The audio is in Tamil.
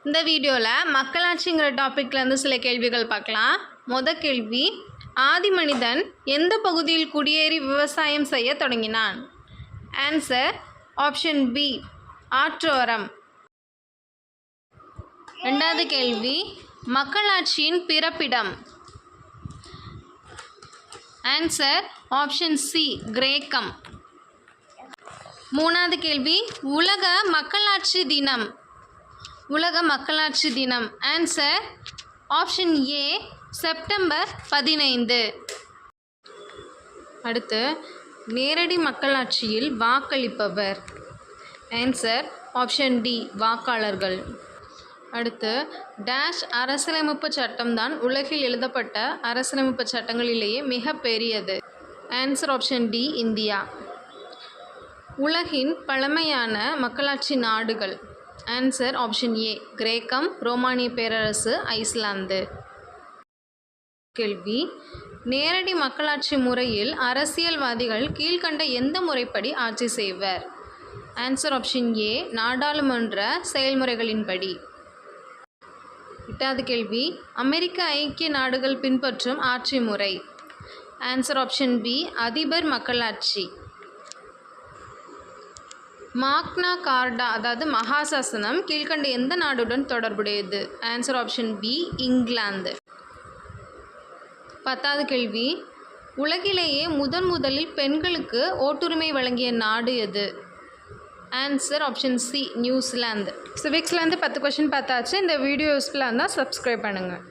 இந்த வீடியோவில் மக்களாட்சிங்கிற டாப்பிக்லேருந்து சில கேள்விகள் பார்க்கலாம். முதல் கேள்வி, ஆதி மனிதன் எந்த பகுதியில் குடியேறி விவசாயம் செய்ய தொடங்கினான்? ஆன்சர் ஆப்ஷன் பி, ஆற்றோரம். ரெண்டாவது கேள்வி, மக்களாட்சியின் பிறப்பிடம்? ஆன்சர் ஆப்ஷன் சி, கிரேக்கம். மூணாவது கேள்வி, உலக மக்களாட்சி தினம்? உலக மக்களாட்சி தினம் ஆன்சர் ஆப்ஷன் ஏ, செப்டம்பர் 15. அடுத்து, நேரடி மக்களாட்சியில் வாக்களிப்பவர்? ஆன்சர் ஆப்ஷன் டி, வாக்காளர்கள். அடுத்து, டேஷ் அரசியலமைப்பு சட்டம்தான் உலகில் எழுதப்பட்ட அரசியலமைப்பு சட்டங்களிலேயே மிக பெரியது? Answer option D, India. உலகின் பழமையான மக்களாட்சி நாடுகள்? ஆன்சர் ஆப்ஷன் ஏ, கிரேக்கம், ரோமானிய பேரரசு, ஐஸ்லாந்து. கேள்வி, நேரடி மக்களாட்சி முறையில் அரசியல்வாதிகள் கீழ்கண்ட எந்த முறைப்படி ஆட்சி செய்வர்? ஆன்சர் ஆப்ஷன் ஏ, நாடாளுமன்ற செயல்முறைகளின்படி. எட்டாவது கேள்வி, அமெரிக்க ஐக்கிய நாடுகள் பின்பற்றும் ஆட்சி முறை? ஆன்சர் ஆப்ஷன் பி, அதிபர் மக்களாட்சி. மாக்னா கார்டா அதாவது மகாசாசனம் கீழ்கண்ட எந்த நாடுடன் தொடர்புடையது? Answer option B, England. பத்தாவது கேள்வி, உலகிலேயே முதலில் பெண்களுக்கு ஓட்டுரிமை வழங்கிய நாடு எது? Answer option C, New Zealand. சிவிக்ஸ்லேருந்து 10 கொஷின் பார்த்தாச்சு. இந்த வீடியோ யூஸ்ஃபுல்லாக இருந்தால் சப்ஸ்கிரைப் பண்ணுங்கள்.